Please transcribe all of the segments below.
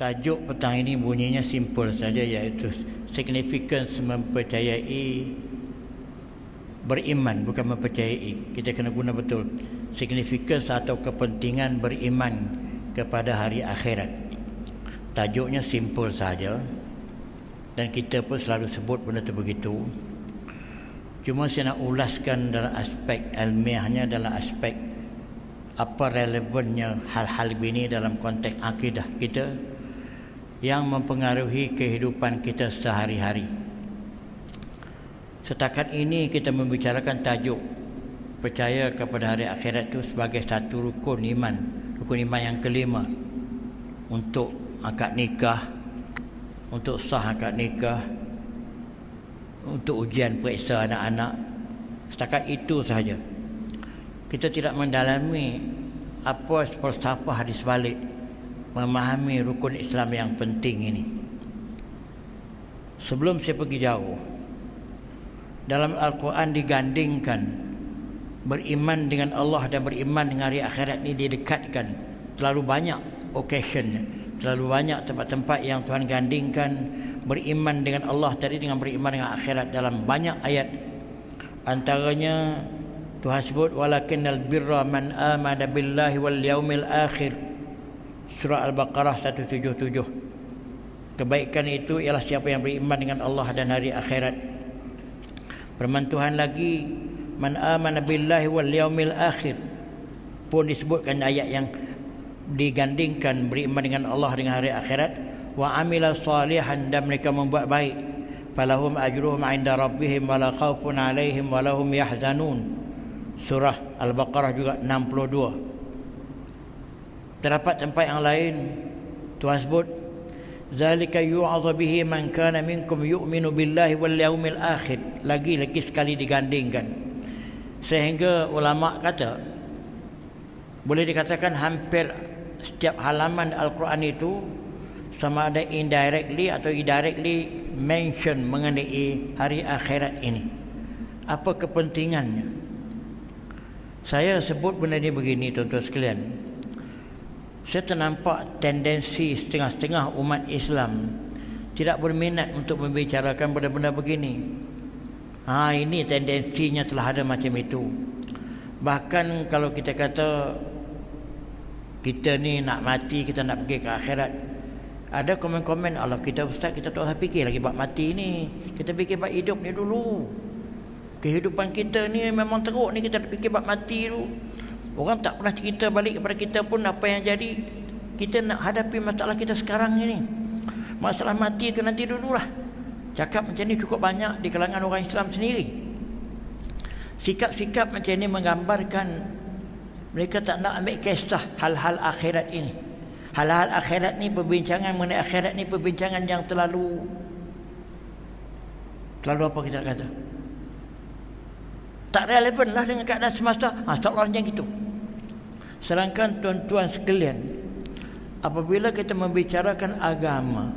Tajuk petang ini bunyinya simple saja, iaitu significance mempercayai beriman, bukan mempercayai. Kita kena guna betul significance atau kepentingan beriman kepada hari akhirat. Tajuknya simple saja dan kita pun selalu sebut benda itu begitu. Cuma saya nak ulaskan dalam aspek ilmiahnya, dalam aspek apa relevannya hal-hal ini dalam konteks akidah kita yang mempengaruhi kehidupan kita sehari-hari. Setakat ini kita membicarakan tajuk percaya kepada hari akhirat itu sebagai satu rukun iman yang kelima, untuk akad nikah, untuk sah akad nikah, untuk ujian periksa anak-anak. Setakat itu sahaja. Kita tidak mendalami apa falsafah di sebalik memahami rukun Islam yang penting ini. Sebelum saya pergi jauh, dalam Al-Quran digandingkan beriman dengan Allah dan beriman dengan hari akhirat ini didekatkan. Terlalu banyak occasion, terlalu banyak tempat-tempat yang Tuhan gandingkan beriman dengan Allah tadi dengan beriman dengan akhirat dalam banyak ayat. Antaranya Tuhan sebut walakinnal birra man amana billahi wal yaumil akhir, surah Al-Baqarah 177. Kebaikan itu ialah siapa yang beriman dengan Allah dan hari akhirat. Firman Tuhan lagi, man amana billahi wal yaumil akhir, pun disebutkan ayat yang digandingkan beriman dengan Allah dengan hari akhirat. Wa amila salihan, dan mereka membuat baik, falahum ajruhum 'inda rabbihim wala khaufun 'alaihim wala hum yahzanun, surah Al-Baqarah juga 62. Terdapat tempat yang lain Tuhan sebut zalika yu'adhu bihi man kana minkum yu'minu billahi wal yaumil akhir, lagi sekali digandingkan, sehingga ulama kata boleh dikatakan hampir setiap halaman Al-Quran itu sama ada indirectly atau directly mention mengenai hari akhirat ini. Apa kepentingannya? Saya sebut benda ini begini, tuan-tuan sekalian. Saya ternampak tendensi setengah-setengah umat Islam tidak berminat untuk membicarakan benda-benda begini. Ini tendensinya telah ada macam itu. Bahkan kalau kita kata kita ni nak mati, kita nak pergi ke akhirat, ada komen-komen, Allah kita ustaz, kita tak usah fikir lagi bab mati ni, kita fikir bab hidup ni dulu. Kehidupan kita ni memang teruk ni, kita fikir bab mati dulu. Orang tak pernah cerita balik kepada kita pun apa yang jadi. Kita nak hadapi masalah kita sekarang ini. Masalah mati itu nanti dululah. Cakap macam ni cukup banyak di kalangan orang Islam sendiri. Sikap-sikap macam ni menggambarkan mereka tak nak ambil kisah hal-hal akhirat ini. Hal-hal akhirat ni, perbincangan mengenai akhirat ni perbincangan yang terlalu apa kita kata, tak relevan lah dengan keadaan semasa. Seolah macam itu. Sedangkan tuan-tuan sekalian, apabila kita membicarakan agama,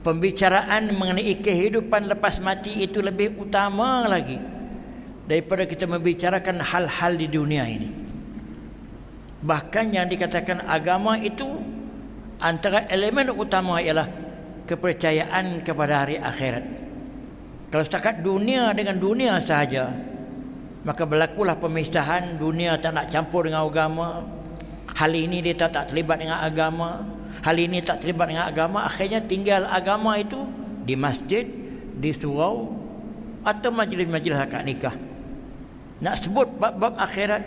pembicaraan mengenai kehidupan lepas mati itu lebih utama lagi daripada kita membicarakan hal-hal di dunia ini. Bahkan yang dikatakan agama itu antara elemen utama ialah kepercayaan kepada hari akhirat. Kalau setakat dunia dengan dunia sahaja, maka berlakulah pemisahan. Dunia tak nak campur dengan agama. Hal ini dia tak terlibat dengan agama, hal ini tak terlibat dengan agama. Akhirnya tinggal agama itu di masjid, di surau atau majlis-majlis akad nikah. Nak sebut bab-bab akhirat,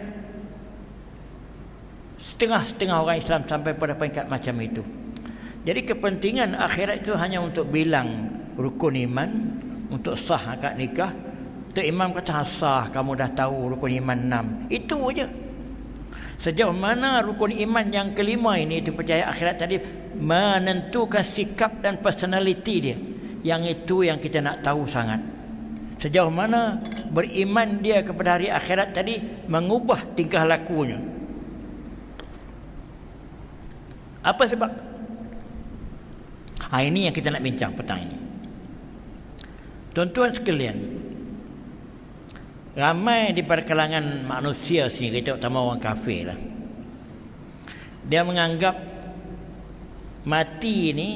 setengah-setengah orang Islam sampai pada peringkat macam itu. Jadi kepentingan akhirat itu hanya untuk bilang rukun iman, untuk sah akad nikah. Tok Imam kata sah, kamu dah tahu rukun iman 6. Itu aja. Sejauh mana rukun iman yang kelima ini, itu percaya akhirat tadi, menentukan sikap dan personality dia. Yang itu yang kita nak tahu sangat. Sejauh mana beriman dia kepada hari akhirat tadi mengubah tingkah lakunya. Apa sebab? Ini yang kita nak bincang petang ini. Tuan-tuan sekalian, ramai di kalangan manusia sini, terutama orang kafir lah, dia menganggap mati ni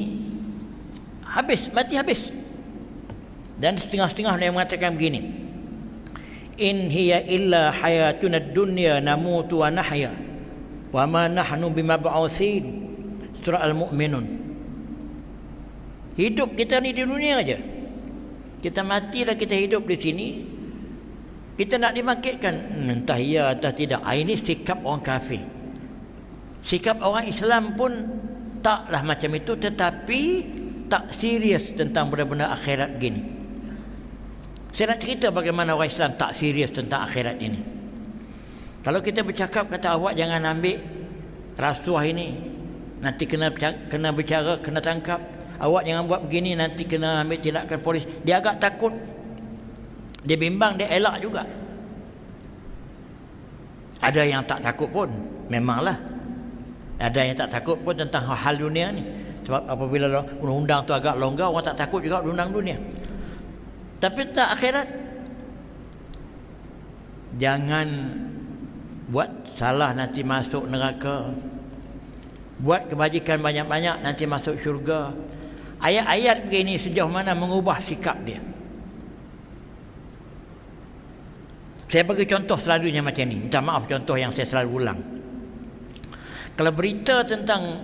mati habis. Dan setengah-setengah yang mengatakan begini, in hiya illa hayatuna dunya namutu wa nahya wa ma nahnu bimab'utsin. Surah Al-Mu'minun. Hidup kita ni di dunia aja. Kita mati dan kita hidup di sini. Kita nak dimakitkan, entah ya atau tidak. Ini sikap orang kafir. Sikap orang Islam pun taklah macam itu, tetapi tak serius tentang benda-benda akhirat gini. Saya nak cerita bagaimana orang Islam tak serius tentang akhirat ini. Kalau kita bercakap, kata awak jangan ambil rasuah ini, nanti kena bicara, kena tangkap. Awak jangan buat begini, nanti kena ambil tindakan polis. Dia agak takut, dia bimbang, dia elak juga. Ada yang tak takut pun, memanglah. Ada yang tak takut pun tentang hal dunia ni. Sebab apabila undang-undang tu agak longgar, orang tak takut juga undang dunia. Tapi tak akhirat. Jangan buat salah nanti masuk neraka. Buat kebajikan banyak-banyak nanti masuk syurga. Ayat-ayat begini sejauh mana mengubah sikap dia. Saya bagi contoh selalunya macam ni. Minta maaf contoh yang saya selalu ulang. Kalau berita tentang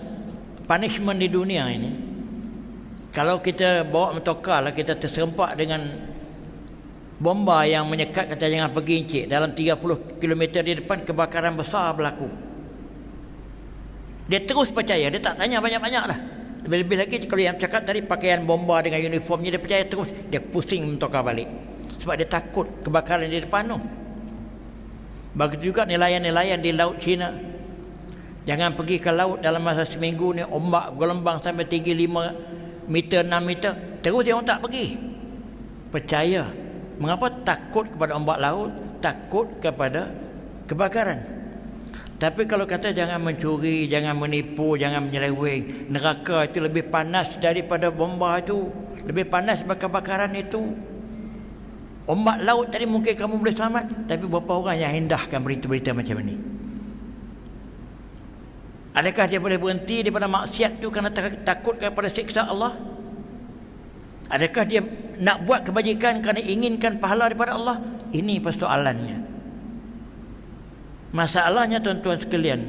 punishment di dunia ini, kalau kita bawa motorkar lah, kita terserempak dengan bomba yang menyekat, kata jangan pergi encik, dalam 30 km di depan kebakaran besar berlaku. Dia terus percaya, dia tak tanya banyak-banyak dah. Lebih-lebih lagi kalau yang cakap tadi pakaian bomba dengan uniformnya, dia percaya terus. Dia pusing motorkar balik sebab dia takut kebakaran di depan tu. Begitu juga nelayan-nelayan di laut Cina. Jangan pergi ke laut dalam masa seminggu ni, ombak gelombang sampai 3-5 meter, 6 meter. Terus dia orang tak pergi. Percaya. Mengapa? Takut kepada ombak laut, takut kepada kebakaran. Tapi kalau kata jangan mencuri, jangan menipu, jangan menyeleweng, neraka itu lebih panas daripada bomba itu, lebih panas daripada kebakaran itu. Ombak laut tadi mungkin kamu boleh selamat, tapi berapa orang yang indahkan berita-berita macam ini? Adakah dia boleh berhenti daripada maksiat itu kerana takut kepada siksa Allah? Adakah dia nak buat kebajikan kerana inginkan pahala daripada Allah? Ini persoalannya. Masalahnya tuan-tuan sekalian,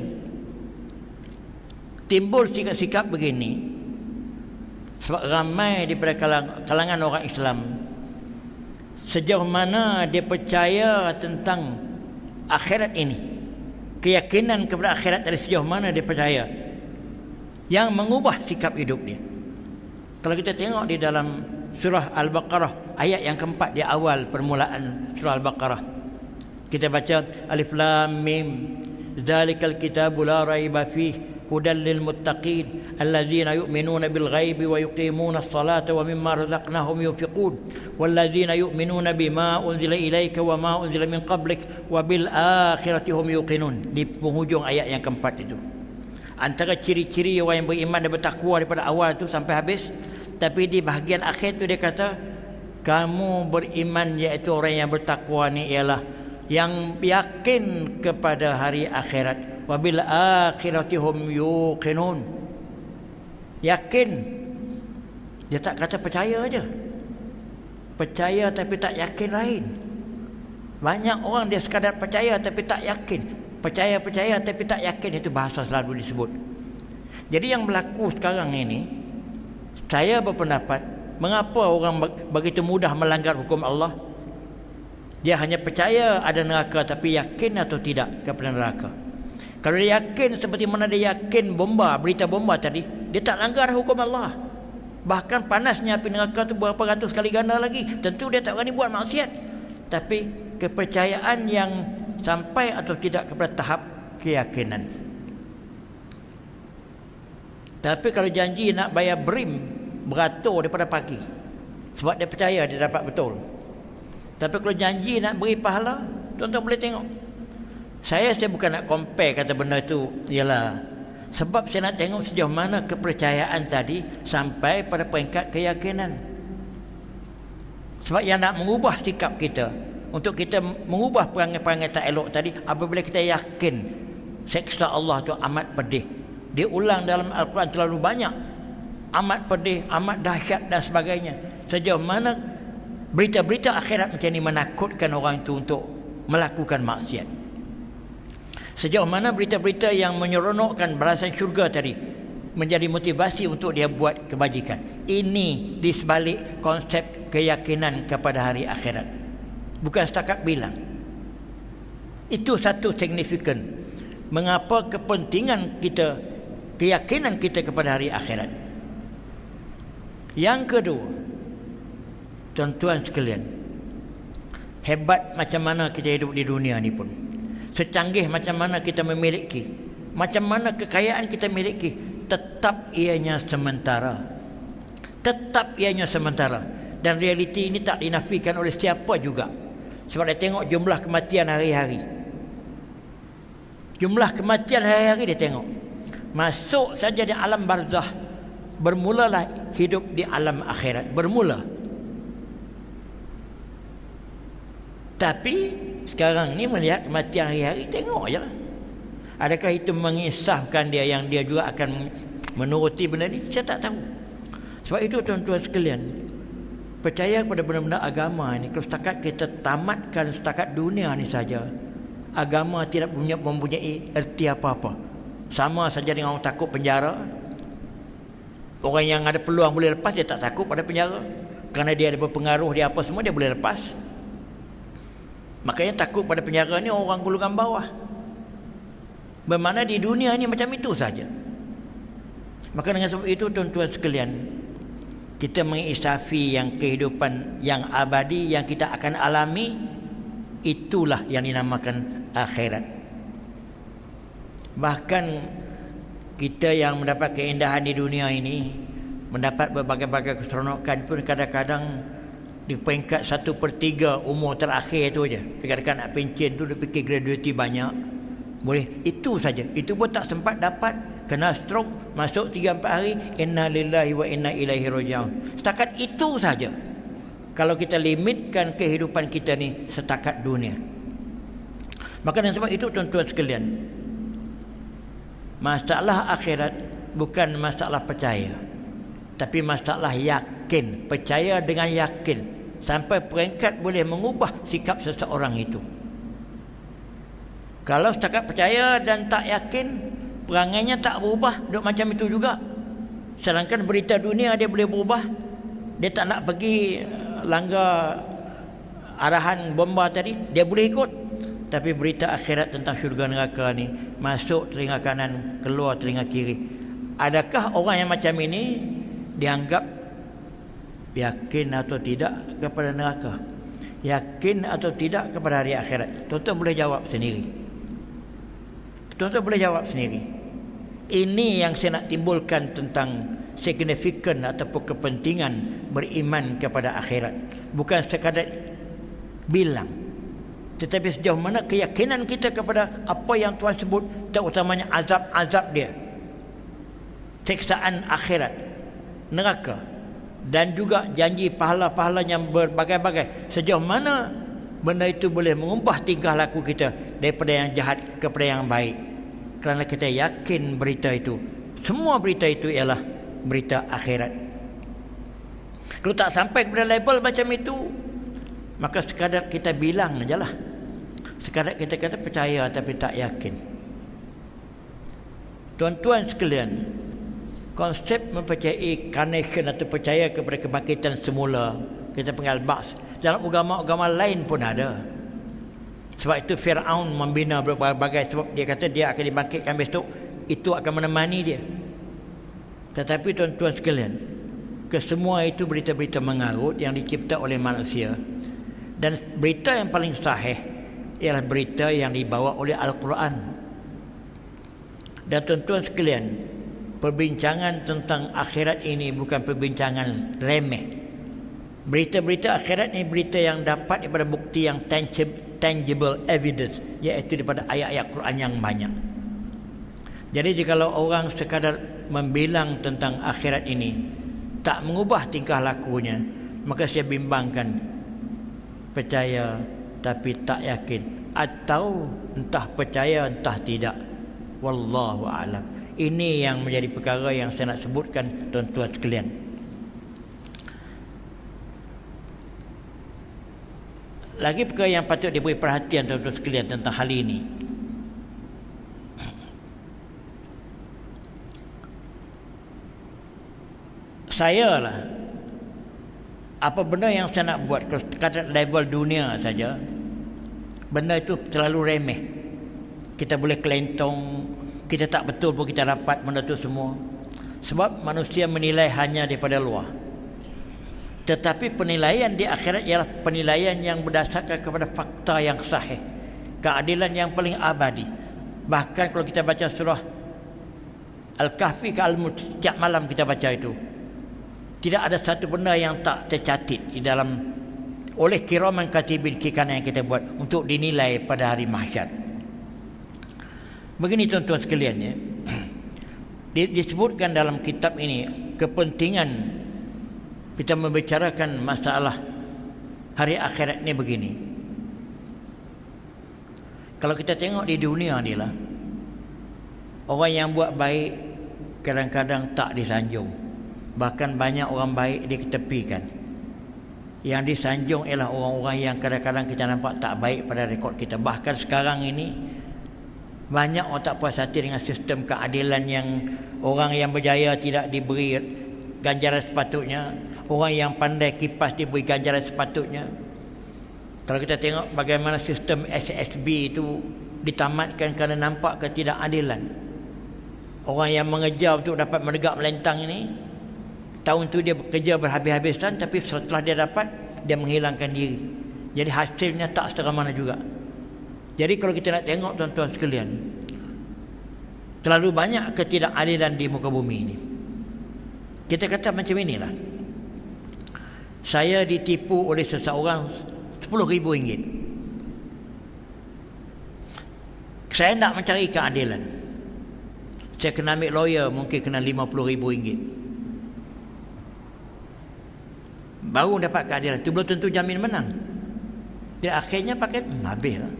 timbul sikap-sikap begini sebab ramai daripada kalangan orang Islam, sejauh mana dia percaya tentang akhirat ini, keyakinan kepada akhirat dari sejauh mana dia percaya, yang mengubah sikap hidup dia. Kalau kita tengok di dalam surah Al-Baqarah, ayat yang keempat di awal permulaan surah Al-Baqarah, kita baca Alif Lam Mim, Zalikal kitabu la raiba fihi hudan lil muttaqin allazina yu'minuna bil ghaibi wa yuqimuna as-salata wa mimma razaqnahum yunfiqun wallazina yu'minuna bima unzila ilayka wa ma unzila min qablik wa bil akhirati hum yuqinun. Di penghujung ayat yang keempat itu, antara ciri-ciri orang yang beriman dan bertakwa daripada awal itu sampai habis. Tapi di bahagian akhir itu dia kata, kamu beriman, iaitu orang yang bertakwa ni ialah yang yakin kepada hari akhirat. Wabil akhirati hum yuqinun. Yakin. Dia tak kata percaya aja. Percaya tapi tak yakin lain. Banyak orang dia sekadar percaya tapi tak yakin. Percaya tapi tak yakin, itu bahasa selalu disebut. Jadi yang berlaku sekarang ini, saya berpendapat, mengapa orang begitu mudah melanggar hukum Allah? Dia hanya percaya ada neraka, tapi yakin atau tidak kepada neraka. Kalau dia yakin seperti mana dia yakin bomba, berita bomba tadi, dia tak langgar hukum Allah. Bahkan panasnya api neraka itu berapa ratus kali ganda lagi. Tentu dia tak berani buat maksiat. Tapi kepercayaan yang sampai atau tidak kepada tahap keyakinan. Tapi kalau janji nak bayar brim beratur daripada pagi, sebab dia percaya dia dapat betul. Tapi kalau janji nak beri pahala, tuan-tuan boleh tengok. Saya bukan nak compare kata benda itu, ialah sebab saya nak tengok sejauh mana kepercayaan tadi sampai pada peringkat keyakinan. Sebab yang nak mengubah sikap kita, untuk kita mengubah perangai-perangai tak elok tadi, apabila kita yakin seksa Allah itu amat pedih. Dia ulang dalam Al-Quran terlalu banyak. amat pedih, amat dahsyat dan sebagainya. Sejauh mana berita-berita akhirat macam ni menakutkan orang itu untuk melakukan maksiat. Sejauh mana berita-berita yang menyeronokkan balasan syurga tadi menjadi motivasi untuk dia buat kebajikan. Ini di sebalik konsep keyakinan kepada hari akhirat. Bukan setakat bilang. Itu satu signifikan mengapa kepentingan kita, keyakinan kita kepada hari akhirat. Yang kedua, tuan-tuan sekalian, hebat macam mana kita hidup di dunia ni pun, secanggih macam mana kita memiliki, macam mana kekayaan kita miliki, tetap ianya sementara. Tetap ianya sementara. Dan realiti ini tak dinafikan oleh siapa juga. Sebab dia tengok jumlah kematian hari-hari. Jumlah kematian hari-hari dia tengok. Masuk saja di alam barzah, bermulalah hidup di alam akhirat. Bermula. Tapi sekarang ni melihat kematian hari-hari, tengok je lah. Adakah itu mengisahkan dia yang dia juga akan menuruti benda ni? Saya tak tahu. Sebab itu tuan-tuan sekalian, percaya kepada benda-benda agama ni, kalau setakat kita tamatkan setakat dunia ni saja, agama tidak mempunyai erti apa-apa. Sama saja dengan orang takut penjara. Orang yang ada peluang boleh lepas, dia tak takut pada penjara. Kerana dia ada berpengaruh, dia apa semua, dia boleh lepas. Makanya takut pada penjara ni orang golongan bawah. Bermakna di dunia ni macam itu saja. Maka dengan sebab itu tuan-tuan sekalian, kita mengisafi yang kehidupan yang abadi yang kita akan alami, itulah yang dinamakan akhirat. Bahkan kita yang mendapat keindahan di dunia ini, mendapat berbagai-bagai keseronokan pun kadang-kadang di peringkat 1/3 umur terakhir tu je. Dekat-dekat nak pencen tu dia fikir graduati banyak. Boleh itu saja. Itu pun tak sempat dapat, kena stroke, masuk 3-4 hari, inna lillahi wa inna ilaihi raji'un. Setakat itu saja. Kalau kita limitkan kehidupan kita ni setakat dunia. Maka dengan sebab itu tuan-tuan sekalian, masalah akhirat bukan masalah percaya, tapi masalah yakin. Percaya dengan yakin sampai peringkat boleh mengubah sikap seseorang itu. Kalau setakat percaya dan tak yakin, perangainya tak berubah, duk macam itu juga. Sedangkan berita dunia dia boleh berubah. Dia tak nak pergi langgar arahan bomba tadi, dia boleh ikut. Tapi berita akhirat tentang syurga neraka ni, masuk telinga kanan, keluar telinga kiri. Adakah orang yang macam ini dianggap yakin atau tidak kepada neraka? Yakin atau tidak kepada hari akhirat? Tuan-tuan boleh jawab sendiri. Tuan-tuan boleh jawab sendiri. Ini yang saya nak timbulkan tentang signifikan ataupun kepentingan beriman kepada akhirat. Bukan sekadar bilang, tetapi sejauh mana keyakinan kita kepada apa yang Tuhan sebut, terutamanya azab-azab dia, siksaan akhirat, neraka, dan juga janji pahala-pahala yang berbagai-bagai. Sejauh mana benda itu boleh mengubah tingkah laku kita daripada yang jahat kepada yang baik. Kerana kita yakin berita itu, semua berita itu ialah berita akhirat. Kalau tak sampai kepada label macam itu, maka sekadar kita bilang sajalah. Sekadar kita kata percaya tapi tak yakin. Tuan-tuan sekalian, konsep mempercayai carnation atau percaya kepada kebangkitan semula, kita panggil ba'ts, dalam agama-agama lain pun ada. Sebab itu Fir'aun membina berbagai, sebab dia kata dia akan dibangkitkan besok, itu akan menemani dia. Tetapi tuan-tuan sekalian, kesemua itu berita-berita mengarut yang dicipta oleh manusia. Dan berita yang paling sahih ialah berita yang dibawa oleh Al-Quran. Dan tuan-tuan sekalian, perbincangan tentang akhirat ini bukan perbincangan remeh. Berita-berita akhirat ini berita yang dapat daripada bukti yang tangible evidence, iaitu daripada ayat-ayat Quran yang banyak. Jadi jikalau orang sekadar membilang tentang akhirat ini tak mengubah tingkah lakunya, maka saya bimbangkan percaya tapi tak yakin, atau entah percaya entah tidak. Wallahu a'lam. Ini yang menjadi perkara yang saya nak sebutkan tuan-tuan sekalian. Lagi perkara yang patut diberi perhatian tuan-tuan sekalian tentang hal ini. Saya lah, apa benda yang saya nak buat, kalau kata level dunia saja, benda itu terlalu remeh. Kita boleh kelentong, kita tak betul pun kita dapat benda itu semua. Sebab manusia menilai hanya daripada luar. Tetapi penilaian di akhirat ialah penilaian yang berdasarkan kepada fakta yang sahih, keadilan yang paling abadi. Bahkan kalau kita baca surah Al-Kahfi ke Al-Mulk, setiap malam kita baca itu, tidak ada satu benda yang tak tercatat di dalam oleh kiraman katibin kikanan yang kita buat untuk dinilai pada hari mahsyar. Begini tuan-tuan sekalian ya. Disebutkan dalam kitab ini kepentingan kita membicarakan masalah hari akhirat ni begini. Kalau kita tengok di dunia ni lah, orang yang buat baik kadang-kadang tak disanjung. Bahkan banyak orang baik diketepikan. Yang disanjung ialah orang-orang yang kadang-kadang kita nampak tak baik pada rekod kita. Bahkan sekarang ini banyak orang tak puas hati dengan sistem keadilan yang orang yang berjaya tidak diberi ganjaran sepatutnya, orang yang pandai kipas diberi ganjaran sepatutnya. Kalau kita tengok bagaimana sistem SSB itu ditamatkan kerana nampak ketidakadilan. Orang yang mengejar untuk dapat menegak melentang ini, tahun tu dia bekerja berhabis-habisan, tapi setelah dia dapat, dia menghilangkan diri. Jadi hasilnya tak setara mana juga. Jadi kalau kita nak tengok tuan-tuan sekalian, terlalu banyak ketidakadilan di muka bumi ini. Kita kata macam inilah, saya ditipu oleh seseorang RM10,000. Saya nak mencari keadilan, saya kena ambil lawyer, mungkin kena RM50,000. Baru dapat keadilan. Itu belum tentu jamin menang. Jadi akhirnya pakai habis lah.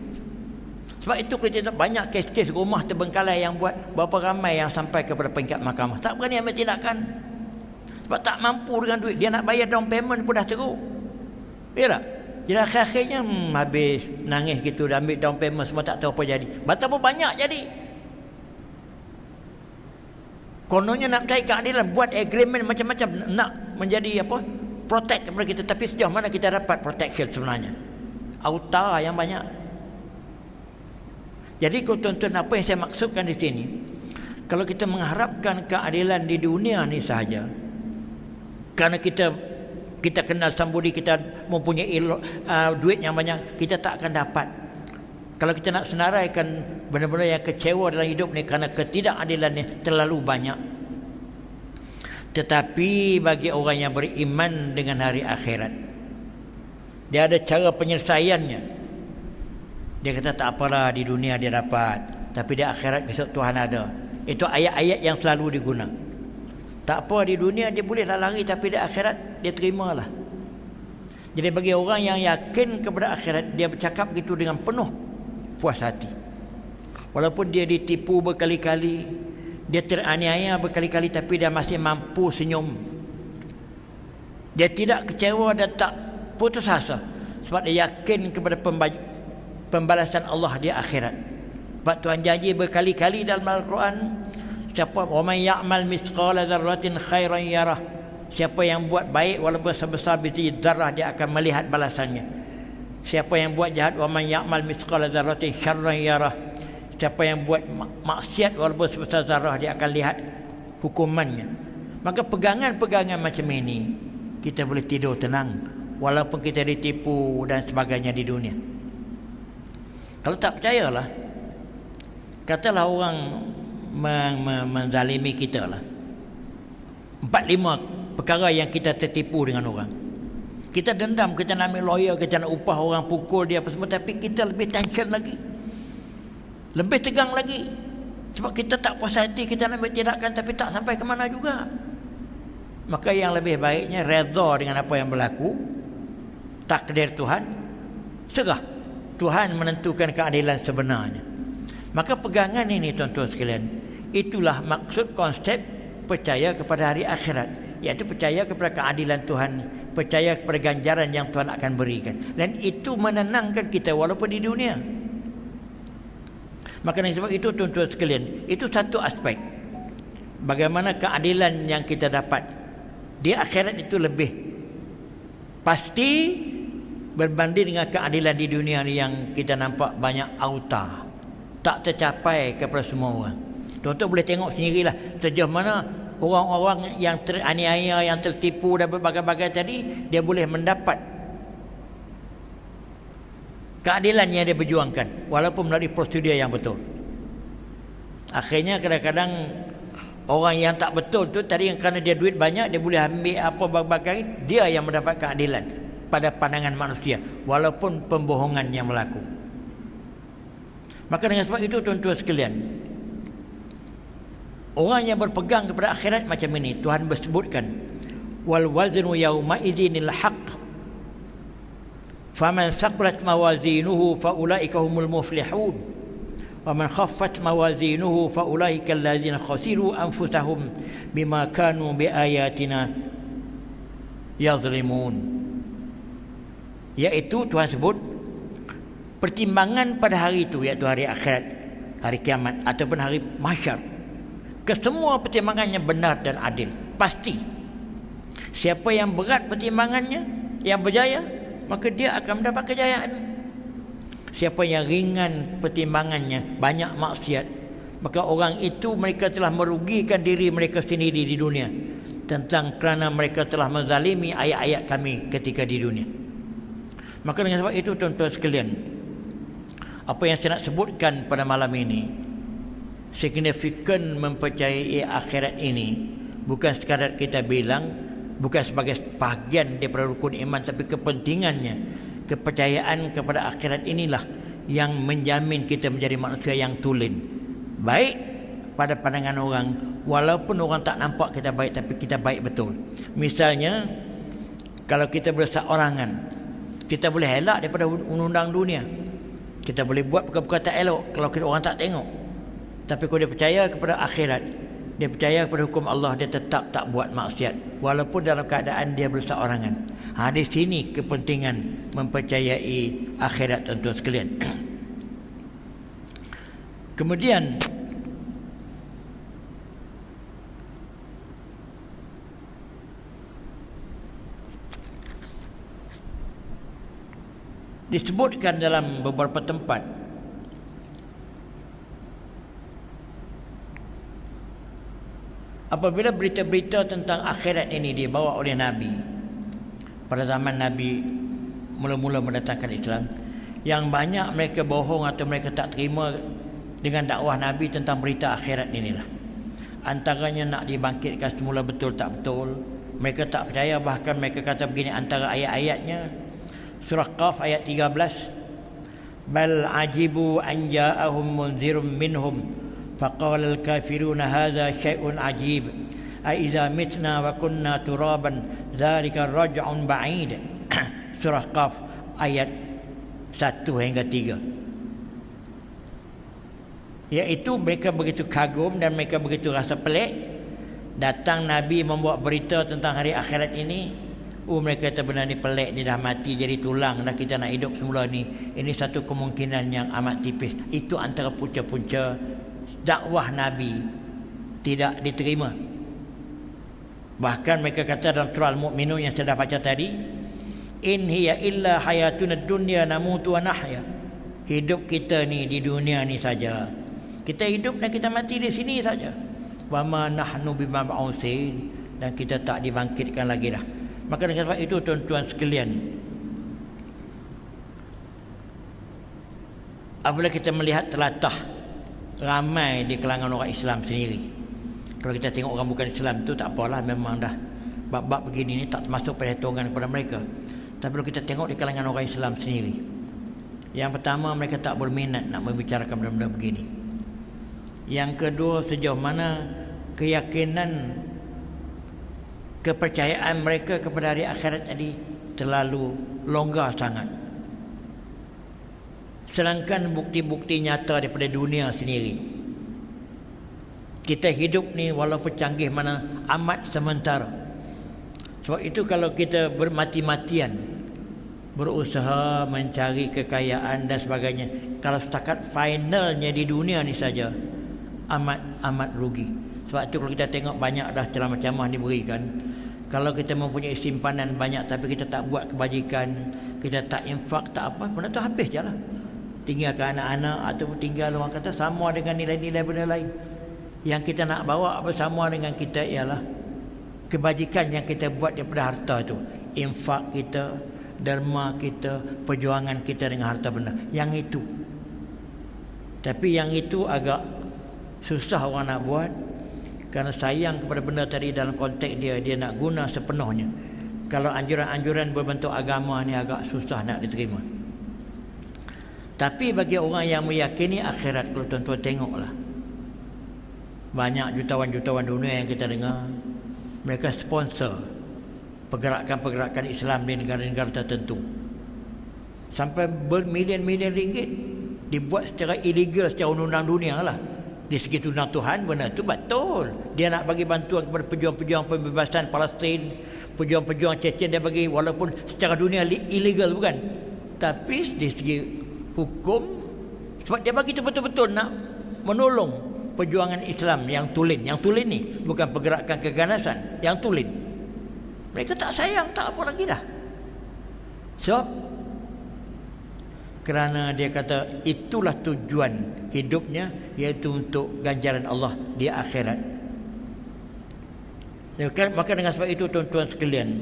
Sebab itu kita tengok banyak kes-kes rumah terbengkalai yang buat, berapa ramai yang sampai kepada peringkat mahkamah. Tak berani ambil tindakan. Sebab tak mampu dengan duit. Dia nak bayar down payment pun dah teruk. Ya tak? Jadi akhir-akhirnya habis nangis gitu, dah ambil down payment semua tak tahu apa jadi. Betapa banyak jadi. Kononnya nak cari keadilan, buat agreement macam-macam, nak menjadi apa? Protect kepada kita, tapi sejauh mana kita dapat protection sebenarnya? Auta yang banyak. Jadi kalau tuan-tuan, apa yang saya maksudkan di sini, kalau kita mengharapkan keadilan di dunia ni sahaja, kerana kita kenal somebody, kita mempunyai duit yang banyak, kita tak akan dapat. Kalau kita nak senaraikan benda-benda yang kecewa dalam hidup ni kerana ketidakadilan ni terlalu banyak. Tetapi bagi orang yang beriman dengan hari akhirat, dia ada cara penyelesaiannya. Dia kata tak apalah, di dunia dia dapat, tapi di akhirat besok Tuhan ada. Itu ayat-ayat yang selalu diguna. Tak apa, di dunia dia bolehlah lari, tapi di akhirat dia terimalah. Jadi bagi orang yang yakin kepada akhirat, dia bercakap gitu dengan penuh puas hati. Walaupun dia ditipu berkali-kali, dia teraniaya berkali-kali, tapi dia masih mampu senyum. Dia tidak kecewa dan tak putus asa, sebab dia yakin kepada pembalasan Allah di akhirat. Sebab Tuhan janji berkali-kali dalam Al-Quran, siapa waman ya'mal misqala dzarratin khairan yarah, siapa yang buat baik walaupun sebesar biji zarah, dia akan melihat balasannya. Siapa yang buat jahat, waman ya'mal misqala dzarratin syarran yarah, siapa yang buat maksiat walaupun sebesar zarah, dia akan lihat hukumannya. Maka pegangan-pegangan macam ini, kita boleh tidur tenang walaupun kita ditipu dan sebagainya di dunia. Kalau tak percayalah, katalah orang menzalimi kita lah, 4-5 perkara yang kita tertipu dengan orang. Kita dendam, kita nak ambil lawyer, kita nak upah orang, pukul dia apa semua, tapi kita lebih tension lagi, lebih tegang lagi. Sebab kita tak puas hati, kita nak ambil tindakan tapi tak sampai ke mana juga. Maka yang lebih baiknya redha dengan apa yang berlaku, takdir Tuhan, serah Tuhan menentukan keadilan sebenarnya. Maka pegangan ini tuan-tuan sekalian, Itulah maksud konsep percaya kepada hari akhirat, iaitu percaya kepada keadilan Tuhan, percaya kepada ganjaran yang Tuhan akan berikan. Dan itu menenangkan kita walaupun di dunia. Maka dengan sebab itu tuan-tuan sekalian, itu satu aspek bagaimana keadilan yang kita dapat di akhirat itu lebih pasti berbanding dengan keadilan di dunia ni yang kita nampak banyak auta, tak tercapai kepada semua orang. Tuan-tuan boleh tengok sendirilah sejauh mana orang-orang yang teraniaya, yang tertipu dan berbagai-bagai tadi, dia boleh mendapat keadilan yang dia berjuangkan walaupun melalui prosedur yang betul. Akhirnya kadang-kadang orang yang tak betul tu tadi, yang kerana dia duit banyak, dia boleh ambil apa berbagai, dia yang mendapat keadilan pada pandangan manusia walaupun pembohongan yang berlaku. Maka dengan sebab itu tuan-tuan sekalian, orang yang berpegang kepada akhirat macam ini, Tuhan bersebutkan wal waznu yauma idzinil haqq faman saqulat mawazinuhu faulaika humul muflihun wa man khaffat mawazinuhu faulaika allazina khasiru anfusahum bima kanu biayatina yazlimun. Iaitu Tuhan sebut pertimbangan pada hari itu, iaitu hari akhirat, hari kiamat ataupun hari mahsyar, kesemua pertimbangannya benar dan adil, pasti. Siapa yang berat pertimbangannya, yang berjaya, maka dia akan mendapat kejayaan. Siapa yang ringan pertimbangannya, banyak maksiat, maka orang itu mereka telah merugikan diri mereka sendiri di dunia, tentang kerana mereka telah menzalimi ayat-ayat kami ketika di dunia. Maka dengan sebab itu tuan-tuan sekalian, apa yang saya nak sebutkan pada malam ini, signifikan mempercayai akhirat ini bukan sekadar kita bilang, bukan sebagai bahagian daripada rukun iman, tapi kepentingannya, kepercayaan kepada akhirat inilah yang menjamin kita menjadi manusia yang tulen, baik pada pandangan orang, walaupun orang tak nampak kita baik, tapi kita baik betul. Misalnya kalau kita berseorangan, kita boleh elak daripada undang-undang dunia, kita boleh buat perkara-perkara tak elok kalau orang tak tengok. Tapi kalau dia percaya kepada akhirat, dia percaya kepada hukum Allah, dia tetap tak buat maksiat walaupun dalam keadaan dia berseorangan. Di sini kepentingan mempercayai akhirat tuan-tuan sekalian. Kemudian disebutkan dalam beberapa tempat apabila berita-berita tentang akhirat ini dibawa oleh Nabi pada zaman Nabi mula-mula mendatangkan Islam, yang banyak mereka bohong atau mereka tak terima dengan dakwah Nabi tentang berita akhirat inilah. Antaranya nak dibangkitkan semula betul tak betul, mereka tak percaya. Bahkan mereka kata begini antara ayat-ayatnya, surah Qaf ayat 13, bal ajibu an ja'ahum munzirum minhum faqala al-kafiruna hadza syai'un ajib a idza mitna wa kunna turaban dzalika raj'un ba'id. Surah Qaf ayat 1 hingga 3. Iaitu mereka begitu kagum dan mereka begitu rasa pelik. Datang Nabi membawa berita tentang hari akhirat ini. Mereka kata benda ni pelik, ni dah mati jadi tulang, dah kita nak hidup semula ni. Ini satu kemungkinan yang amat tipis. Itu antara punca-punca dakwah Nabi tidak diterima. Bahkan mereka kata dalam surah Al-Mu'minun yang saya dah baca tadi, in hiya illa hayatuna dunya namutu wa nahya. Hidup kita ni di dunia ni saja. Kita hidup dan kita mati di sini saja. Wa ma nahnu bimab'utsin, dan kita tak dibangkitkan lagi dah. Maka dengan sebab itu tuan-tuan sekalian, apabila kita melihat telatah ramai di kalangan orang Islam sendiri, kalau kita tengok orang bukan Islam tu tak apalah, memang dah bab-bab begini ni tak termasuk perhitungan kepada mereka. Tapi kalau kita tengok di kalangan orang Islam sendiri, yang pertama, mereka tak berminat nak membicarakan benda-benda begini. Yang kedua, sejauh mana keyakinan, kepercayaan mereka kepada hari akhirat tadi terlalu longgar sangat. Sedangkan bukti-bukti nyata daripada dunia sendiri Kita hidup ni walaupun canggih mana amat sementara. Sebab itu kalau kita bermati-matian berusaha mencari kekayaan dan sebagainya, kalau setakat finalnya di dunia ni saja, amat rugi. Sebab itu kalau kita tengok banyak dah ceramah-ceramah diberikan, kalau kita mempunyai simpanan banyak tapi kita tak buat kebajikan, kita tak infak, tak apa, benda tu habis je lah. Tinggalkan anak-anak ataupun tinggal orang kata sama dengan nilai-nilai benda lain. Yang kita nak bawa bersama dengan kita ialah kebajikan yang kita buat daripada harta itu. Infak kita, derma kita, perjuangan kita dengan harta benda. Yang itu. Tapi yang itu agak susah orang nak buat, kerana sayang kepada benda tadi dalam konteks dia nak guna sepenuhnya. Kalau anjuran-anjuran berbentuk agama ni agak susah nak diterima. Tapi bagi orang yang meyakini akhirat, kalau tuan-tuan tengoklah, banyak jutawan-jutawan dunia yang kita dengar, mereka sponsor pergerakan-pergerakan Islam di negara-negara tertentu. Sampai bermilion-milion ringgit dibuat secara ilegal, secara undang-undang dunia lah. Di segi undang Tuhan, benar tu betul. Dia nak bagi bantuan kepada pejuang-pejuang pembebasan Palestin, pejuang-pejuang Chechen, dia bagi walaupun secara dunia ilegal bukan. Tapi di segi hukum, sebab dia bagi tu betul-betul nak menolong perjuangan Islam yang tulen. Yang tulen ni bukan pergerakan keganasan, yang tulen. Mereka tak sayang, tak apa lagi dah. Sebab kerana dia kata itulah tujuan hidupnya, iaitu untuk ganjaran Allah di akhirat. Maka dengan sebab itu tuan-tuan sekalian,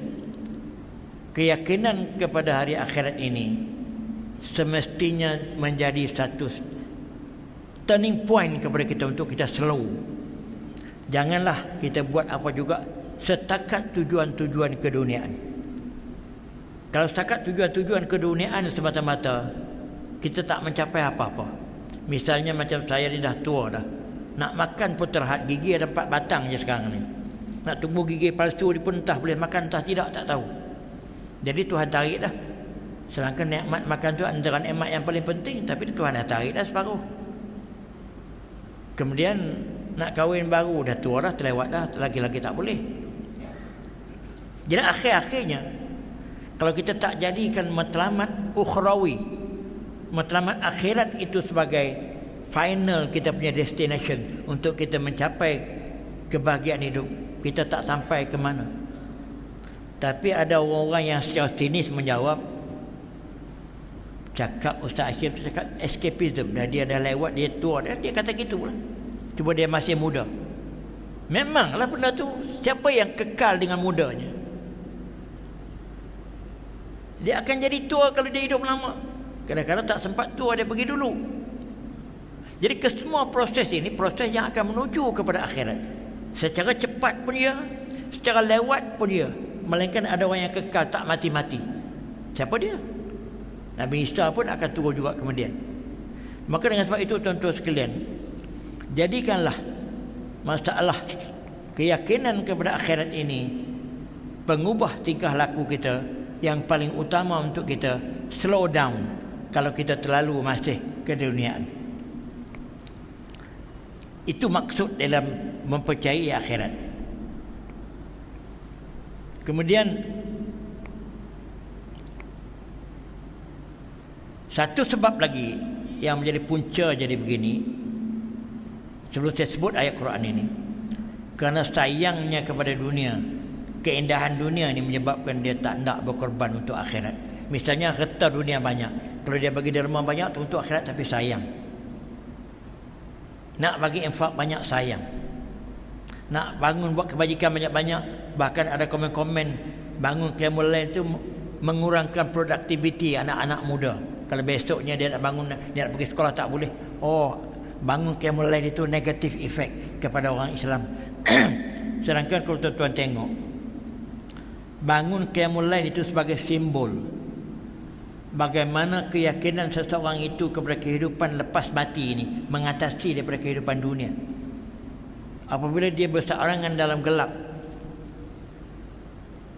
keyakinan kepada hari akhirat ini semestinya menjadi satu turning point kepada kita untuk kita slow. Janganlah kita buat apa juga setakat tujuan-tujuan keduniaan. Kalau setakat tujuan-tujuan keduniaan semata-mata, kita tak mencapai apa-apa. Misalnya macam saya ni dah tua dah, nak makan pun terhad, gigi ada 4 batang je sekarang ni. Nak tumbuh gigi palsu dia pun entah boleh makan entah tidak, tak tahu. Jadi Tuhan tarik dah. Sedangkan nikmat makan tu antara nikmat yang paling penting, tapi Tuhan dah tarik dah separuh. Kemudian nak kahwin baru, dah tua dah, terlewat dah, lagi-lagi tak boleh. Jadi akhir-akhirnya, kalau kita tak jadikan matlamat ukhrawi, matlamat akhirat itu sebagai final kita punya destination untuk kita mencapai kebahagiaan hidup, kita tak sampai ke mana. Tapi ada orang-orang yang secara sinis menjawab, cakap Ustaz Hashim tu cakap escapism, dah dia dah lewat, dia tua dah, dia kata gitu lah. Cuba dia masih muda. Memanglah benda tu, siapa yang kekal dengan mudanya? Dia akan jadi tua kalau dia hidup lama. Kadang-kadang tak sempat tua, dia pergi dulu. Jadi kesemua proses ini proses yang akan menuju kepada akhirat. Secara cepat pun dia, secara lewat pun dia. Melainkan ada orang yang kekal tak mati-mati. Siapa dia? Nabi Isa pun akan turun juga kemudian. Maka dengan sebab itu tuan-tuan sekalian, jadikanlah masalah keyakinan kepada akhirat ini pengubah tingkah laku kita yang paling utama untuk kita slow down kalau kita terlalu masih keduniaan. Itu maksud dalam mempercayai akhirat. Kemudian satu sebab lagi yang menjadi punca jadi begini, sebelum saya sebut ayat Quran ini, kerana sayangnya kepada dunia, keindahan dunia ini menyebabkan dia tak nak berkorban untuk akhirat. Misalnya harta dunia banyak, kalau dia bagi derma banyak untuk akhirat, tapi sayang. Nak bagi infak banyak, sayang. Nak bangun buat kebajikan banyak-banyak, bahkan ada komen-komen bangun qiyamul lail itu mengurangkan produktiviti anak-anak muda. Kalau besoknya dia nak bangun, dia nak pergi sekolah tak boleh. Oh, bangun qiyamul lail itu negatif efek kepada orang Islam. Sedangkan kalau tuan-tuan tengok, bangun qiyamul lail itu sebagai simbol bagaimana keyakinan seseorang itu kepada kehidupan lepas mati ini, mengatasi daripada kehidupan dunia. Apabila dia berseorangan dalam gelap,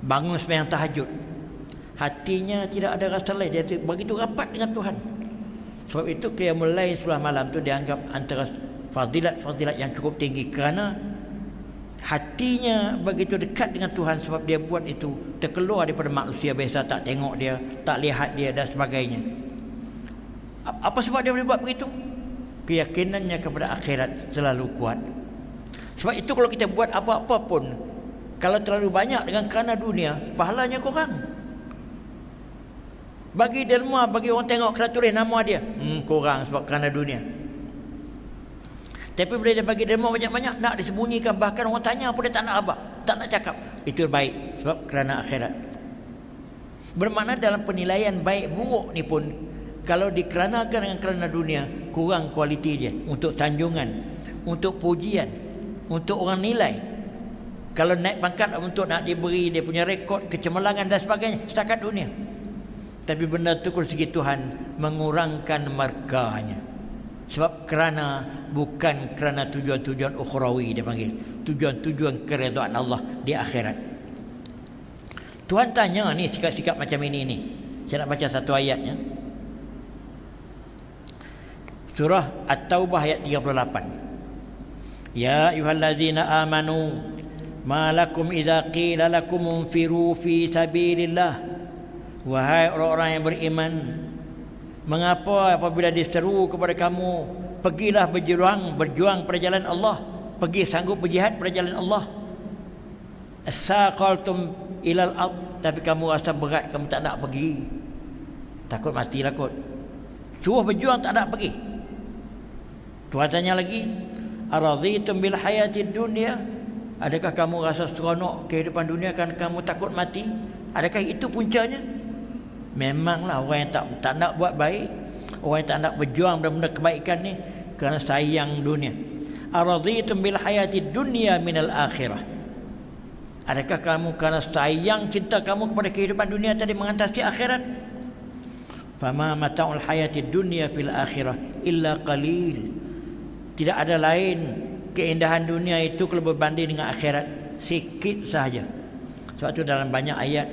bangun sembahyang tahajud, hatinya tidak ada rasa lain, dia begitu rapat dengan Tuhan. Sebab itu qiyamul lail sebelah malam tu dianggap antara fadilat-fadilat yang cukup tinggi, kerana hatinya begitu dekat dengan Tuhan sebab dia buat itu terkeluar daripada manusia biasa, tak tengok dia, tak lihat dia dan sebagainya. Apa sebab dia boleh buat begitu? Keyakinannya kepada akhirat terlalu kuat. Sebab itu kalau kita buat apa-apa pun, kalau terlalu banyak dengan kerana dunia, pahalanya kurang. Bagi derma, bagi orang tengok kerana tulis nama dia, kurang sebab kerana dunia. Tapi bila dia bagi derma banyak-banyak, nak disembunyikan, bahkan orang tanya pun dia tak nak abang, tak nak cakap, itu baik sebab kerana akhirat. Bermakna dalam penilaian baik buruk ni pun, kalau dikeranakan dengan kerana dunia, kurang kualiti dia untuk sanjungan, untuk pujian, untuk orang nilai. Kalau naik pangkat untuk nak diberi dia punya rekod, kecemerlangan dan sebagainya, setakat dunia. Tapi benda tu kalau segi Tuhan mengurangkan markahnya. Sebab kerana bukan kerana tujuan-tujuan ukhrawi, dia panggil tujuan-tujuan keredaan Allah di akhirat. Tuhan tanya ni sikap-sikap macam ini ni. Saya nak baca satu ayatnya. Surah At-Taubah ayat 38. Ya ayyuhallazina amanu ma lakum idza qila lakum unfiru fi sabilillah. Wahai orang-orang yang beriman, mengapa apabila diseru kepada kamu, pergilah berjuang pada jalan Allah, pergi sanggup berjihad pada jalan Allah, asaqaltum ilal ard, tapi kamu rasa berat, kamu tak nak pergi, takut matilah kot, suruh berjuang tak nak pergi. Tuhan tanya lagi, araditum bil hayatid dunya, adakah kamu rasa seronok kehidupan dunia kan kamu takut mati? Adakah itu puncanya? Memanglah orang yang tak nak buat baik, orang yang tak nak berjuang benda-benda kebaikan ni kerana sayang dunia. Araditum bil hayatid dunya minal akhirah, adakah kamu kerana sayang cinta kamu kepada kehidupan dunia tadi mengatasi akhirat? Fama mata'ul hayatid dunya fil akhirah illa qalil, tidak ada lain keindahan dunia itu kalau berbanding dengan akhirat, sikit sahaja. Sebab itu dalam banyak ayat,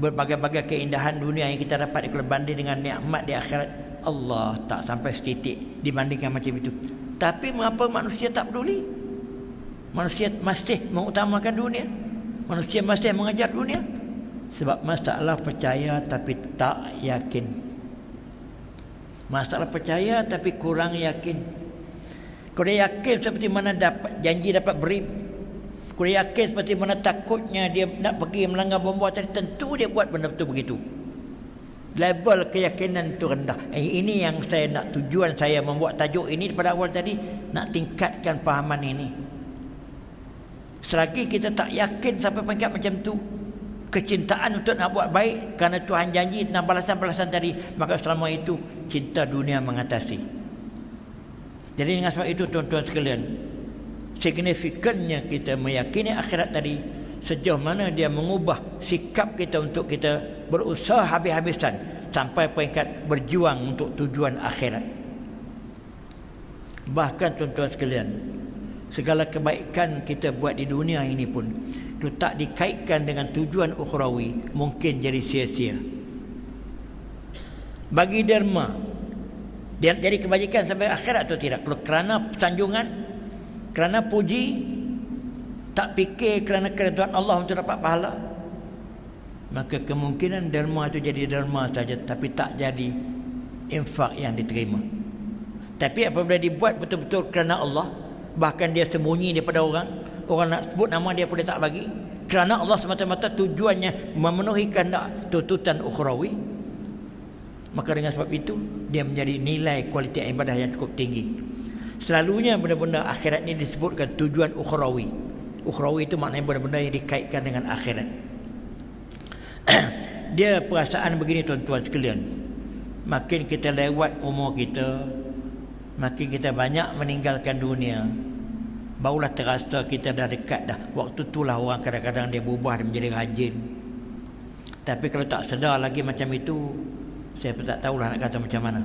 berbagai-bagai keindahan dunia yang kita dapat kalau banding dengan nikmat di akhirat, Allah tak sampai setitik dibandingkan macam itu. Tapi mengapa manusia tak peduli? Manusia masih mengutamakan dunia, manusia masih mengejar dunia. Sebab masalah percaya tapi tak yakin, masalah percaya tapi kurang yakin. Kalau dia yakin seperti mana dapat janji dapat beri, kalau dia yakin seperti mana takutnya dia nak pergi melanggar bomba tadi, tentu dia buat benda betul begitu. Level keyakinan itu rendah. Ini yang saya nak, tujuan saya membuat tajuk ini pada awal tadi, nak tingkatkan fahaman ini. Selagi kita tak yakin sampai peringkat macam tu, kecintaan untuk nak buat baik kerana Tuhan janji tentang balasan-balasan tadi, maka selama itu cinta dunia mengatasi. Jadi dengan sebab itu tuan-tuan sekalian, signifikannya kita meyakini akhirat tadi, sejauh mana dia mengubah sikap kita untuk kita berusaha habis-habisan sampai peringkat berjuang untuk tujuan akhirat. Bahkan tuan-tuan sekalian, segala kebaikan kita buat di dunia ini pun, itu tak dikaitkan dengan tujuan ukhrawi, mungkin jadi sia-sia. Bagi derma, dia jadi kebajikan sampai akhirat atau tidak? Kalau kerana sanjungan, kerana puji, tak fikir kerana keridhaan Allah untuk dapat pahala, maka kemungkinan derma itu jadi derma saja, tapi tak jadi infak yang diterima. Tapi apabila dibuat betul-betul kerana Allah, bahkan dia sembunyi daripada orang nak sebut nama dia pun dia tak bagi, kerana Allah semata-mata, tujuannya memenuhi kehendak tuntutan ukhrawi, maka dengan sebab itu dia menjadi nilai kualiti ibadah yang cukup tinggi. Selalunya benda-benda akhirat ini disebutkan tujuan ukhrawi. Ukhrawi itu maknanya benda-benda yang dikaitkan dengan akhirat. Dia perasaan begini tuan-tuan sekalian, makin kita lewat umur kita, makin kita banyak meninggalkan dunia, barulah terasa kita dah dekat dah. Waktu itulah orang kadang-kadang dia berubah, dia menjadi rajin. Tapi kalau tak sedar lagi macam itu, saya pun tak tahulah nak kata macam mana.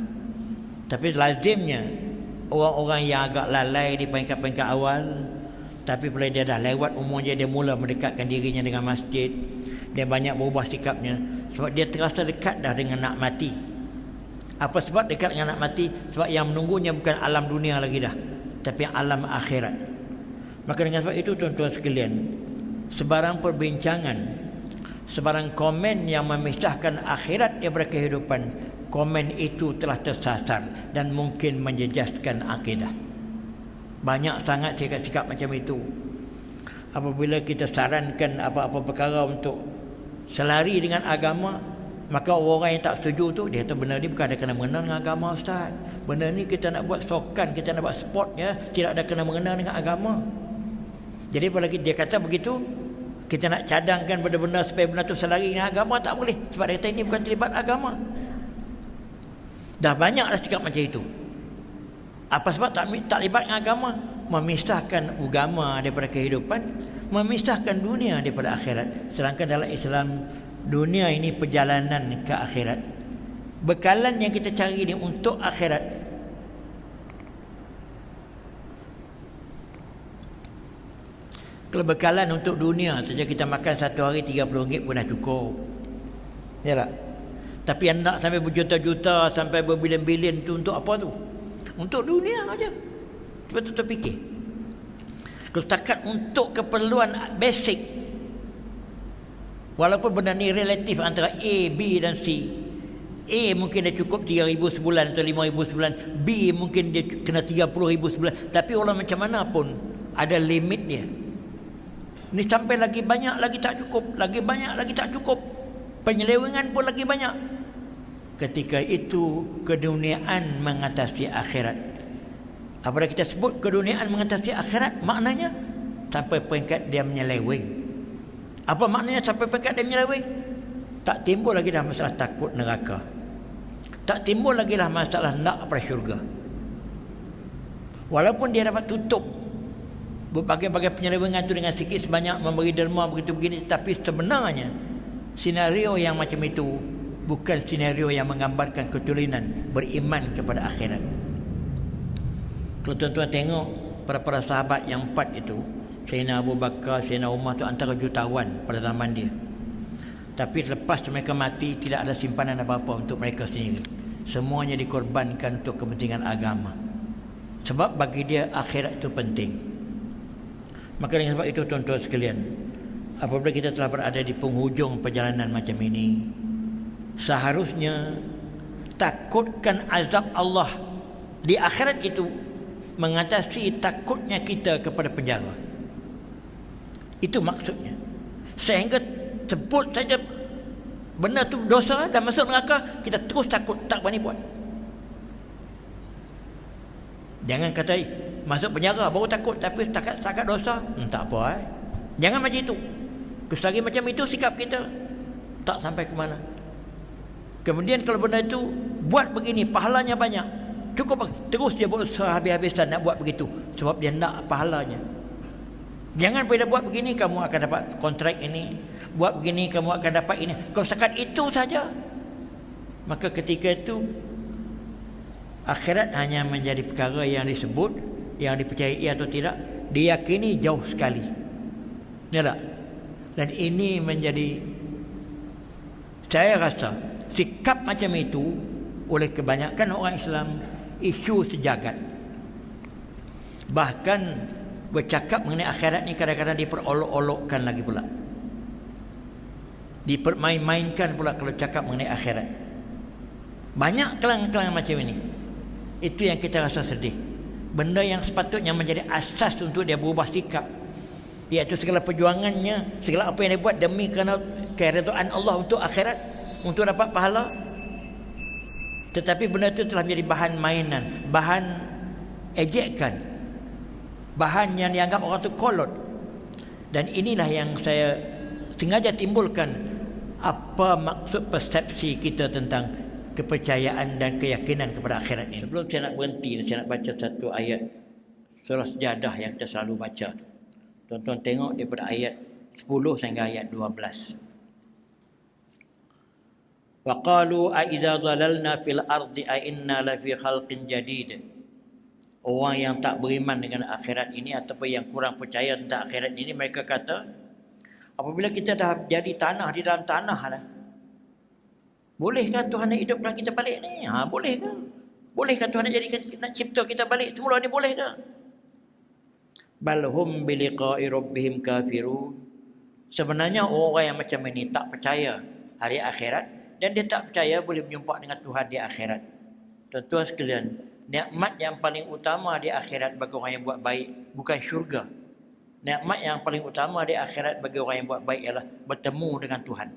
Tapi lazimnya orang-orang yang agak lalai di peringkat-peringkat awal, tapi bila dia dah lewat umurnya, dia mula mendekatkan dirinya dengan masjid, dia banyak berubah sikapnya, sebab dia terasa dekat dah dengan nak mati. Apa sebab dekat dengan nak mati? Sebab yang menunggunya bukan alam dunia lagi dah, tapi alam akhirat. Maka dengan sebab itu tuan-tuan sekalian, sebarang perbincangan, sebarang komen yang memisahkan akhirat daripada kehidupan, komen itu telah tersasar dan mungkin menjejaskan akidah. Banyak sangat sikap-sikap macam itu. Apabila kita sarankan apa-apa perkara untuk selari dengan agama, maka orang yang tak setuju tu dia kata benda ni bukan ada kena mengena dengan agama ustaz. Benda ni kita nak buat sokan, kita nak buat sport ya, tidak ada kena mengena dengan agama. Jadi apalagi dia kata begitu, kita nak cadangkan benda-benda supaya benda tu selari dengan agama, tak boleh. Sebab dia kata ini bukan terlibat agama. Dah banyaklah sikap macam itu. Apa sebab tak libat dengan agama? Memisahkan agama daripada kehidupan, memisahkan dunia daripada akhirat. Sedangkan dalam Islam, dunia ini perjalanan ke akhirat. Bekalan yang kita cari ni untuk akhirat. Kalau bekalan untuk dunia saja kita makan satu hari RM30 pun dah cukup. Ya tak? Tapi yang nak sampai berjuta-juta, sampai berbilion-bilion tu untuk apa tu? Untuk dunia aja. Betul-betul fikir. Kalau setakat untuk keperluan basic, walaupun benda ni relatif antara A, B dan C. A mungkin dia cukup 3,000 sebulan atau 5,000 sebulan. B mungkin dia kena 30,000 sebulan. Tapi orang macam mana pun ada limit dia. Ni sampai lagi banyak lagi tak cukup, lagi banyak lagi tak cukup. Penyelewengan pun lagi banyak. Ketika itu keduniaan mengatasi akhirat. Apabila kita sebut keduniaan mengatasi akhirat, maknanya sampai peringkat dia menyeleweng. Apa maknanya sampai peringkat dia menyeleweng? Tak timbul lagi dah masalah takut neraka. Tak timbul lagi dah masalah nak pada syurga. Walaupun dia dapat tutup berbagai-bagai penyelewengan itu dengan sikit sebanyak memberi derma begitu begini, tapi sebenarnya senario yang macam itu bukan senario yang menggambarkan keturunan beriman kepada akhirat. Kalau tuan-tuan tengok para sahabat yang 4 itu, Sayyidina Abu Bakar, Sayyidina Umar itu antara jutawan pada zaman dia. Tapi lepas mereka mati, tidak ada simpanan apa-apa untuk mereka sendiri. Semuanya dikorbankan untuk kepentingan agama. Sebab bagi dia akhirat itu penting. Maka dengan sebab itu tuan-tuan sekalian, apabila kita telah berada di penghujung perjalanan macam ini, seharusnya takutkan azab Allah di akhirat itu mengatasi takutnya kita kepada penjara. Itu maksudnya. Sehingga sebut saja benda tu dosa dan masuk neraka, kita terus takut, tak berani buat. Jangan kata masuk penjara baru takut, tapi setakat dosa tak apa. Jangan macam itu. Selagi macam itu sikap kita, tak sampai ke mana. Kemudian kalau benda itu buat begini, pahalanya banyak, cukup, terus dia berusaha habis-habisan nak buat begitu, sebab dia nak pahalanya. Jangan bila buat begini kamu akan dapat kontrak ini, buat begini kamu akan dapat ini. Kalau setakat itu saja, maka ketika itu akhirat hanya menjadi perkara yang disebut, yang dipercayai atau tidak, diyakini jauh sekali. Ya tak? Dan ini menjadi, saya rasa sikap macam itu oleh kebanyakan orang Islam isu sejagat. Bahkan bercakap mengenai akhirat ni kadang-kadang diperolok-olokkan lagi pula, dipermain-mainkan pula kalau cakap mengenai akhirat. Banyak kelang-kelang macam ini. Itu yang kita rasa sedih. Benda yang sepatutnya menjadi asas untuk dia berubah sikap, iaitu segala perjuangannya, segala apa yang dia buat demi kerana keridaan Allah untuk akhirat, untuk dapat pahala. Tetapi benda itu telah menjadi bahan mainan, bahan ejekan, bahan yang dianggap orang tu kolot. Dan inilah yang saya sengaja timbulkan, apa maksud persepsi kita tentang kepercayaan dan keyakinan kepada akhirat ini. Sebelum saya nak berhenti, saya nak baca satu ayat surah Sejadah yang kita selalu baca. Tuan-tuan tengok daripada ayat 10 sehingga ayat 12. Wa qalu a idza dhalalna fil ardi a inna la fi khalqin jadid. Orang yang tak beriman dengan akhirat ini ataupun yang kurang percaya tentang akhirat ini, mereka kata, apabila kita dah jadi tanah di dalam tanah dah, bolehkah Tuhan nak hidupkan kita balik ni? Boleh ke? Bolehkah Tuhan nak jadikan, nak cipta kita balik semula ni, boleh ke? bal hum biliqa'i rabbihim kafirun. Sebenarnya orang yang macam ini tak percaya hari akhirat, dan dia tak percaya boleh berjumpa dengan Tuhan di akhirat. Tuan-tuan sekalian, nikmat yang paling utama di akhirat bagi orang yang buat baik bukan syurga. Nikmat yang paling utama di akhirat bagi orang yang buat baik ialah bertemu dengan Tuhan.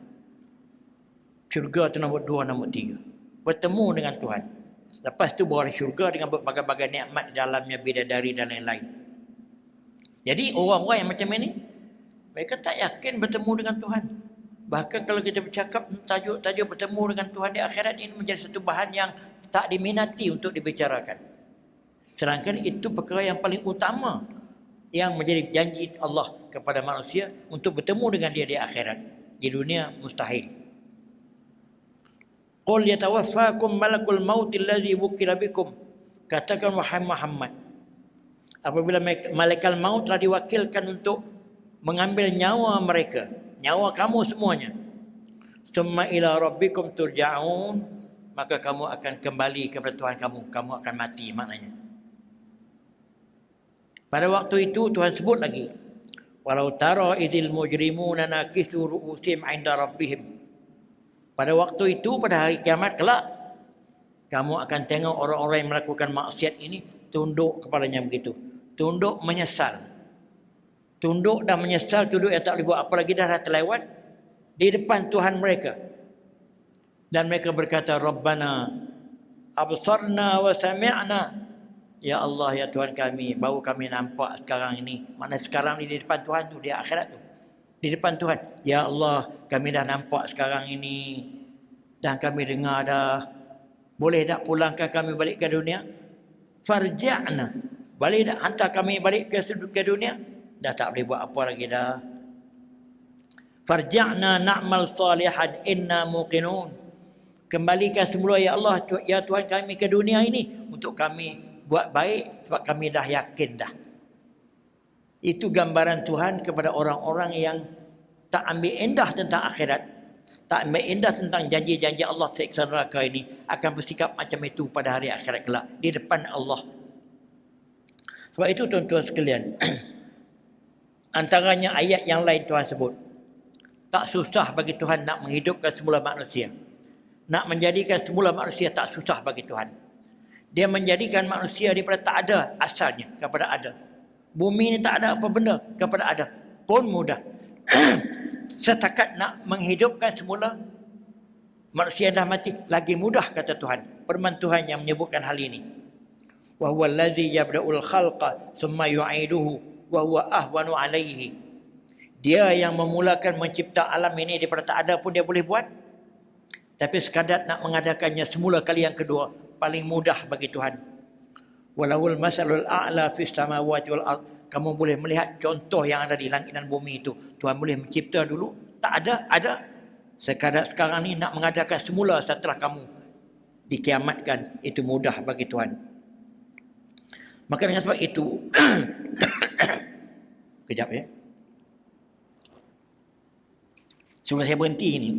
Syurga itu nombor 2, nombor 3. Bertemu dengan Tuhan. Lepas tu baru syurga dengan berbagai-bagai nikmat di dalamnya, bidadari dan lain-lain. Jadi orang-orang yang macam ini, mereka tak yakin bertemu dengan Tuhan. Bahkan kalau kita bercakap tajuk-tajuk bertemu dengan Tuhan di akhirat, ini menjadi satu bahan yang tak diminati untuk dibicarakan. Sedangkan itu perkara yang paling utama yang menjadi janji Allah kepada manusia untuk bertemu dengan dia di akhirat. Di dunia mustahil. Qul yatawaffakum malakul maut allazi wukila bikum. Katakan wahai Muhammad, apabila malaikat maut telah diwakilkan untuk mengambil nyawa mereka, nyawa kamu semuanya, summa ila rabbikum turja'un, maka kamu akan kembali kepada Tuhan kamu akan mati maknanya. Pada waktu itu Tuhan sebut lagi, walau tara idil mujrimuna nakisu ru'usim 'inda rabbihim. Pada waktu itu, pada hari kiamat kelak, kamu akan tengok orang-orang yang melakukan maksiat ini tunduk kepalanya begitu. Tunduk menyesal. Tunduk dan menyesal, tunduk yang tak boleh buat apa lagi, dah terlewat di depan Tuhan mereka. Dan mereka berkata, Rabbana absarna wa sami'na. Ya Allah, ya Tuhan kami, baru kami nampak sekarang ini. Mana sekarang ni di depan Tuhan tu, di akhirat tu. Di depan Tuhan, ya Allah, kami dah nampak sekarang ini dan kami dengar dah. Boleh tak pulangkan kami balik ke dunia? Farja'na. Boleh tak hantar kami balik ke dunia? Dah tak boleh buat apa lagi dah. Farja'na na'mal salihan inna muqinun. Kembalikan semula ya Allah, ya Tuhan kami ke dunia ini untuk kami buat baik sebab kami dah yakin dah. Itu gambaran Tuhan kepada orang-orang yang tak ambil indah tentang akhirat, tak ambil indah tentang janji-janji Allah seksa neraka ini, akan bersikap macam itu pada hari akhirat kelak di depan Allah. Sebab itu tuan-tuan sekalian, antaranya ayat yang lain Tuhan sebut, tak susah bagi Tuhan nak menghidupkan semula manusia. Nak menjadikan semula manusia tak susah bagi Tuhan. Dia menjadikan manusia daripada tak ada asalnya kepada ada. Bumi ni tak ada apa benda kepada ada pun mudah. Setakat nak menghidupkan semula manusia dah mati lagi mudah, kata Tuhan. Firman Tuhan yang menyebutkan hal ini. Wa huwa allazi yabda'ul khalqa thumma yu'iduhu wa huwa ahwanu alaihi. Dia yang memulakan mencipta alam ini daripada tak ada pun dia boleh buat. Tapi sekadar nak mengadakannya semula kali yang kedua paling mudah bagi Tuhan. Walahul masalul a'la fis samawati wal ard. Kamu boleh melihat contoh yang ada di langit dan bumi itu. Tuhan boleh mencipta dulu, tak ada. Sekadar sekarang ni nak mengadakan semula setelah kamu dikiamatkan, itu mudah bagi Tuhan. Maka dengan sebab itu kejap ya. Sebelum saya berhenti ini,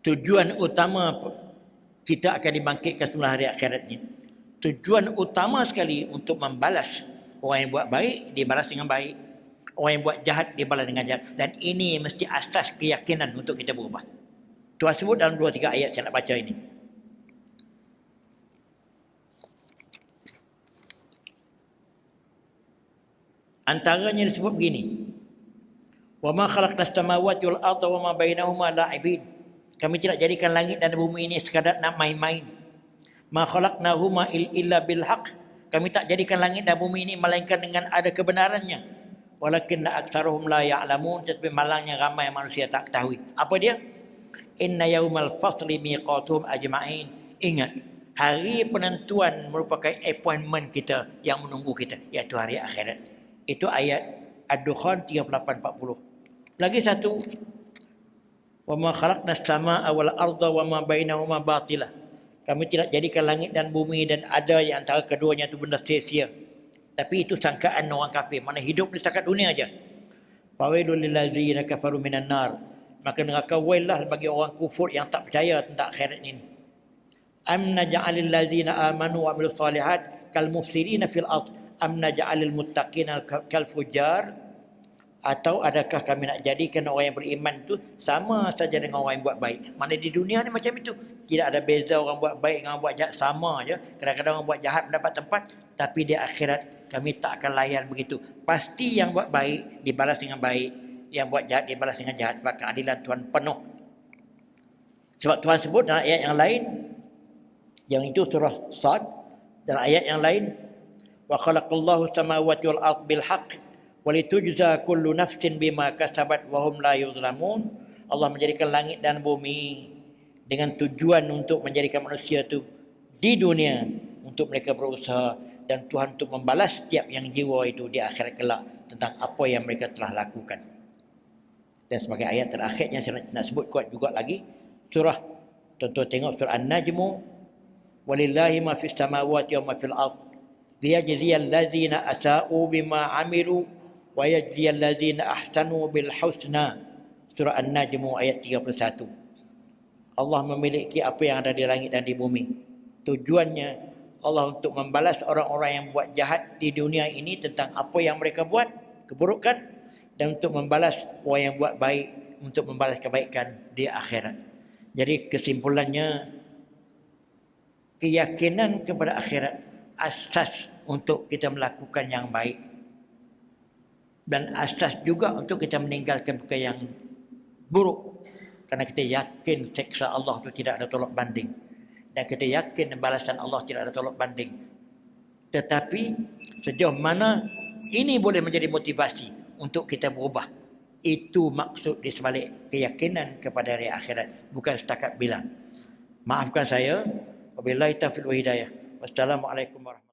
tujuan utama kita akan dibangkitkan setelah hari akhirat ni, tujuan utama sekali untuk membalas. Orang yang buat baik, dibalas dengan baik. Orang yang buat jahat, dibalas dengan jahat. Dan ini mesti asas keyakinan untuk kita berubah. Tuhan sebut dalam 2-3 ayat saya nak baca ini. Antaranya disebut begini. Wa ma khalaqnas samawati wal arda wa ma bainahuma la'ibin. Kami tidak jadikan langit dan bumi ini sekadar nak main-main. Ma khalaqnahuma illa bil haqq. Kami tak jadikan langit dan bumi ini melainkan dengan ada kebenarannya. Walakinna aktsaruhum la ya'lamun. Tetapi malangnya ramai manusia tak ketahui. Apa dia? Inna yaumal fasli miqatuhum ajma'in. Ingat, hari penentuan merupakan appointment kita yang menunggu kita, iaitu hari akhirat. Itu ayat Ad-Dukhan 38-40. Lagi satu. Wa ma khalaqnas samaa'a wal arda wa ma bainahuma batila. Kami tidak jadikan langit dan bumi dan ada di antara keduanya itu benda sia-sia. Tapi itu sangkaan orang kafir. Mana hidup ni setakat dunia aja. Fawailul lil ladzina kafaru minan nar. Maka neraka wailah bagi orang kufur yang tak percaya tentang akhirat ini. Am naj'alil ladzina amanu wa amilus solihat kal mufsidina fil ard am naj'alul muttaqina kal fujar, atau adakah kami nak jadikan orang yang beriman tu sama saja dengan orang yang buat baik. Mana di dunia ni macam itu, tidak ada beza orang buat baik dengan orang buat jahat, sama je. Kadang-kadang orang buat jahat mendapat tempat, tapi di akhirat kami tak akan layan begitu. Pasti yang buat baik dibalas dengan baik, yang buat jahat dibalas dengan jahat, sebab keadilan Tuhan penuh. Sebab Tuhan sebut dalam ayat yang lain, yang itu surah Sad, dalam ayat yang lain, wa khalaqallahu samawati wal ard bil haqq wa litujza kullu nafsin bima kasabat wa hum la yuzlamun. Allah menjadikan langit dan bumi dengan tujuan untuk menjadikan manusia itu di dunia untuk mereka berusaha, dan Tuhan untuk membalas setiap yang jiwa itu di akhirat kelak tentang apa yang mereka telah lakukan. Dan sebagai ayat terakhirnya saya nak sebut kuat juga lagi, surah, tuan-tuan tengok surah An-Najmu, walillahi ma fis samawati wa ma fil ard liyajziyal ladzina asa'u bima amilu wa yajziyal ladzina ahsanu bil husna. Surah An-Najmu ayat 31. Allah memiliki apa yang ada di langit dan di bumi. Tujuannya Allah untuk membalas orang-orang yang buat jahat di dunia ini tentang apa yang mereka buat, keburukan, dan untuk membalas orang yang buat baik, untuk membalas kebaikan di akhirat. Jadi kesimpulannya, keyakinan kepada akhirat asas untuk kita melakukan yang baik, dan asas juga untuk kita meninggalkan perkara yang buruk, kerana kita yakin seksa Allah itu tidak ada tolak banding, dan kita yakin balasan Allah tidak ada tolak banding. Tetapi sejauh mana ini boleh menjadi motivasi untuk kita berubah, itu maksud di sebalik keyakinan kepada hari akhirat, bukan setakat bilang. Maafkan saya. Wabillahi taufiq wal hidayah. Wassalamualaikum warahmatullahi wabarakatuh.